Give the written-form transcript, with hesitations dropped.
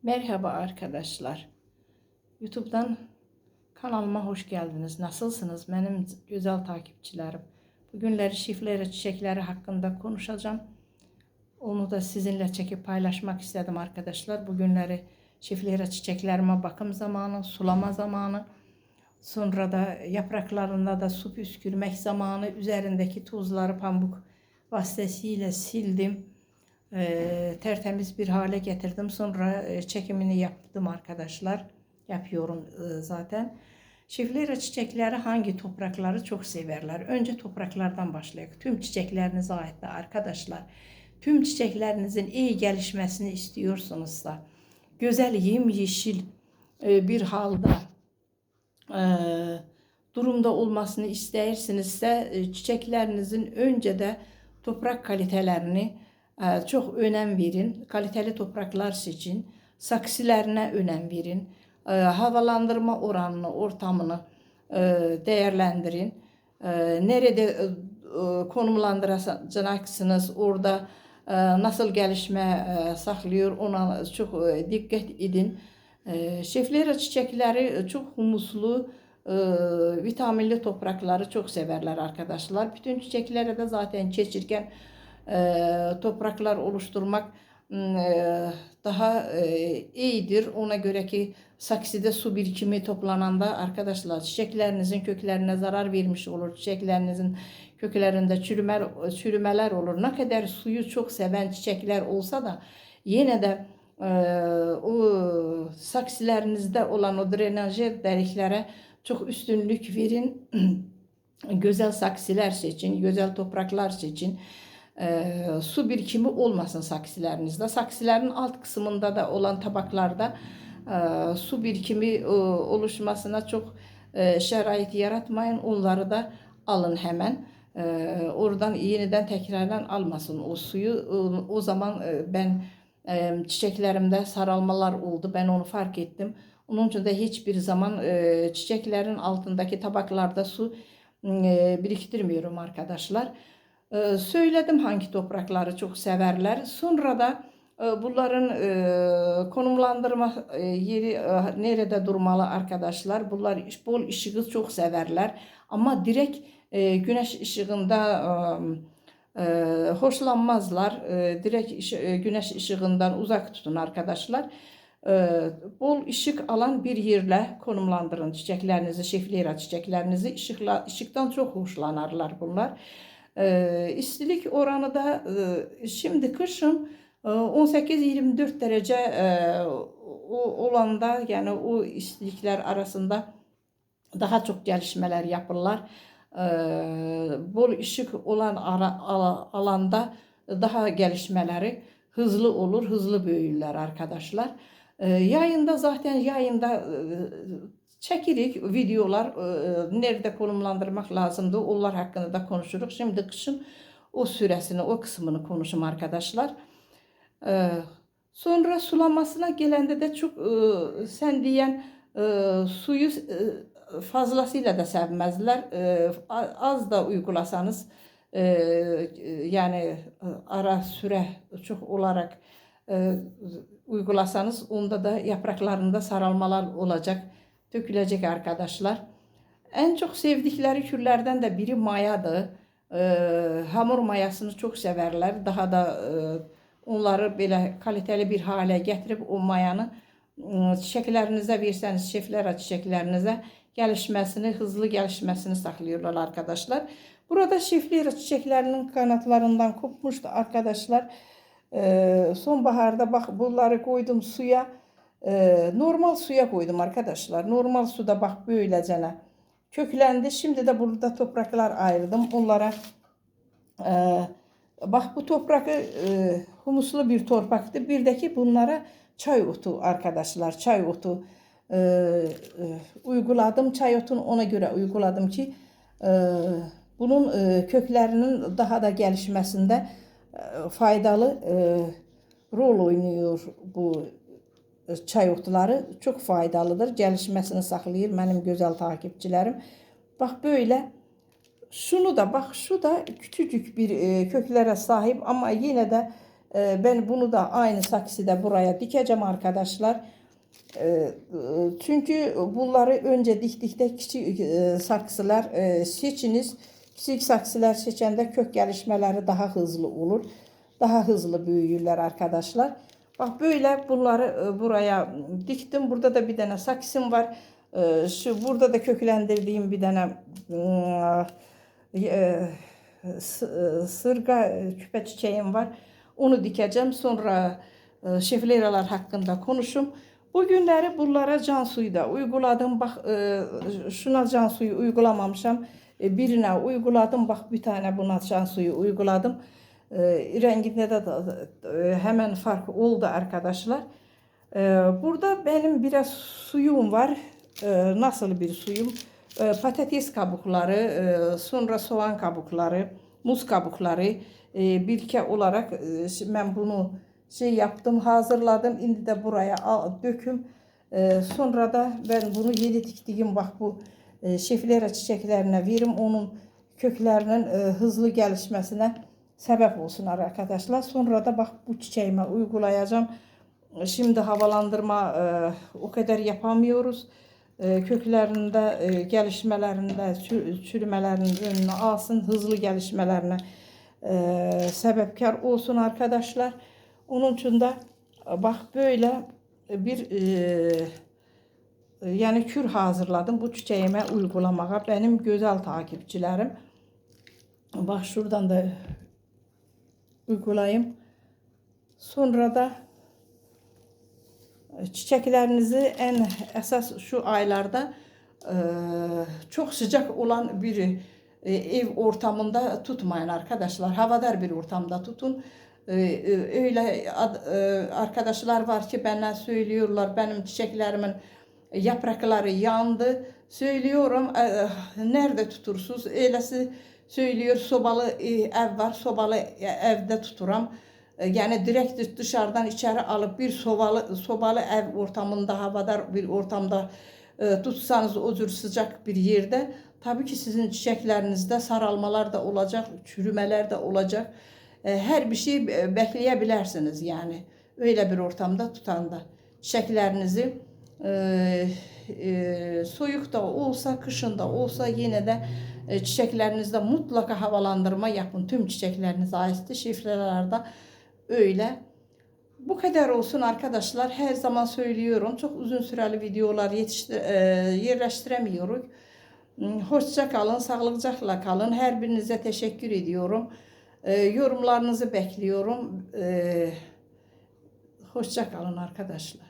Merhaba arkadaşlar. YouTube'dan kanalıma hoş geldiniz. Nasılsınız benim güzel takipçilerim? Bugünleri şifreli çiçekleri hakkında konuşacağım. Onu da sizinle çekip paylaşmak istedim arkadaşlar. Bugünleri şifreli çiçeklerime bakım zamanı, sulama zamanı. Sonra da yapraklarında da su püskürmek zamanı. Üzerindeki tuzları pamuk vasıtasıyla sildim. Tertemiz bir hale getirdim. Sonra çekimini yaptım arkadaşlar. Yapıyorum zaten. Şifreli çiçekleri hangi toprakları çok severler? Önce topraklardan başlayalım. Tüm çiçeklerinize ait de arkadaşlar. Tüm çiçeklerinizin iyi gelişmesini istiyorsanızsa, güzel yemyeşil bir halda durumda olmasını istəyirsinizsə, çiçeklerinizin önce de toprak kalitelerini çok önem verin. Kaliteli topraklar seçin. Saksılarına önem verin. Havalandırma oranını, ortamını değerlendirin. Nerede konumlandıracaksınız, orada nasıl gelişme saklıyor, ona çok dikkat edin. Şeflera çiçekleri çok humuslu, vitaminli toprakları çok severler arkadaşlar. Bütün çiçeklere de zaten geçirken topraklar oluşturmak daha iyidir. Ona göre ki saksıda su birikimi toplananda arkadaşlar çiçeklerinizin köklerine zarar vermiş olur. Çiçeklerinizin köklerinde çürümeler olur. Ne kadar suyu çok seven çiçekler olsa da yine de o saksılarınızda olan o drenajer deliklere çok üstünlük verin. Güzel saksılar seçin, güzel topraklar seçin. Su birikimi olmasın saksılarınızda. Saksıların alt kısmında da olan tabaklarda su birikimi oluşmasına çok şerait yaratmayın. Onları da alın hemen. Oradan yeniden tekrardan almasın o suyu. O zaman ben çiçeklerimde saralmalar oldu. Ben onu fark ettim. Onun için de hiçbir zaman çiçeklerin altındaki tabaklarda su biriktirmiyorum arkadaşlar. Söyledim hangi toprakları çok severler. Sonra da bunların konumlandırma yeri nerede durmalı arkadaşlar. Bunlar bol ışığı çok severler. Ama direkt güneş ışığında hoşlanmazlar. Direkt güneş ışığından uzak tutun arkadaşlar. Bol ışık alan bir yerle konumlandırın çiçeklerinizi, şiflera çiçeklerinizi. Işıktan çok hoşlanarlar bunlar. İstilik oranı da şimdi kışın 18-24 derece olanda, yani o istilikler arasında daha çok gelişmeler yapırlar. Bol ışık olan alanda daha gelişmeleri hızlı olur, hızlı büyürler arkadaşlar. Yayında zaten yayında çekirik videolar, nerede konumlandırmak lazımdı onlar hakkında da konuşuruz. Şimdi kışın o süresini, o kısmını konuşayım arkadaşlar. Sonra sulamasına gelende de çok sen diyen suyu fazlasıyla da sevmezler. Az da uygulasanız yani ara süre çok olarak uygulasanız onda da yapraklarında saralmalar olacak, dökülecek arkadaşlar. En çok sevdikleri türlerden de biri mayadır. Hamur mayasını çok severler. Daha da onları böyle kaliteli bir hale getirip o mayanı çiçeklerinize verseniz, şifreli çiçeklerinize gelişmesini, hızlı gelişmesini saklıyorlar arkadaşlar. Burada şifreli çiçeklerinin kanatlarından kopmuştu arkadaşlar. Sonbaharda bak bunları koydum suya. Normal suya koydum arkadaşlar. Normal suda bak böylecene köklendi. Şimdi de burada topraklar ayırdım. Onlara bak bu toprakı humuslu bir topraktı. Bir de ki bunlara çay otu arkadaşlar. Çay otu uyguladım. Çay otunu ona göre uyguladım ki bunun köklerinin daha da gelişmesinde faydalı rol oynuyor bu çay otları. Çok faydalıdır. Gelişmesini saklayır benim güzel takipçilerim. Bak böyle. Şunu da bak, şu da küçücük bir köklere sahip ama yine de Ben bunu da aynı saksıda buraya dikeceğim arkadaşlar. Çünkü bunları önce diktikdə kiçik saksılar seçiniz. Kiçik saksılar seçəndə kök gelişmeleri daha hızlı olur. Daha hızlı büyüyürler arkadaşlar. Bak böyle bunları buraya diktim. Burada da bir tane saksım var. Burada da köklendirdiğim bir tane sırga küpe çiçeğim var. Onu dikeceğim. Sonra şefleralar hakkında konuşum. Bu günləri bunlara can suyu da uyguladım. Bak şuna can suyu uygulamamışam. Birine uyguladım. Bak bir tane buna can suyu uyguladım. Renginde de hemen fark oldu arkadaşlar. Burada benim biraz suyum var. Nasıl bir suyum? Patates kabukları, sonra soğan kabukları, muz kabukları birlikte olarak ben bunu yaptım, hazırladım. Şimdi de buraya döküm. Sonra da ben bunu yeni diktiğim bak bu şeflera çiçeklerine verim. Onun köklerinin hızlı gelişmesine sebep olsun arkadaşlar. Sonra da bak bu çiçeğime uygulayacağım. Şimdi havalandırma o kadar yapamıyoruz. Köklerinde gelişmelerinde çürümelerinin önünü alsın. Hızlı gelişmelerine sebepkar olsun arkadaşlar. Onun için de bak böyle bir yani kür hazırladım bu çiçeğime uygulamaya. Benim güzel takipçilerim. Bak şuradan da uygulayayım. Sonra da çiçeklerinizi en esas şu aylarda çok sıcak olan bir ev ortamında tutmayın arkadaşlar. Havadar bir ortamda tutun. Öyle arkadaşlar var ki bana söylüyorlar benim çiçeklerimin yaprakları yandı. Söylüyorum nerede tutursunuz? Öylesi söylüyor sobalı ev var. Sobalı evde tuturam. Yani direkt dışarıdan içeri alıp bir sobalı ev ortamında havadar bir ortamda tutsanız o tür sıcak bir yerde tabii ki sizin çiçeklerinizde saralmalar da olacak, çürümeler de olacak. Her bir şey bekleyebilirsiniz yani. Öyle bir ortamda tutanda çiçeklerinizi soyuk da olsa, kışın da olsa yine de çiçeklerinizde mutlaka havalandırma yapın. Tüm çiçeklerinize ait şifrelerde öyle. Bu kadar olsun arkadaşlar. Her zaman söylüyorum. Çok uzun süreli videolar yerleştiremiyoruz. Hoşça kalın, sağlıcakla kalın. Her birinize teşekkür ediyorum. Yorumlarınızı bekliyorum. Hoşça kalın arkadaşlar.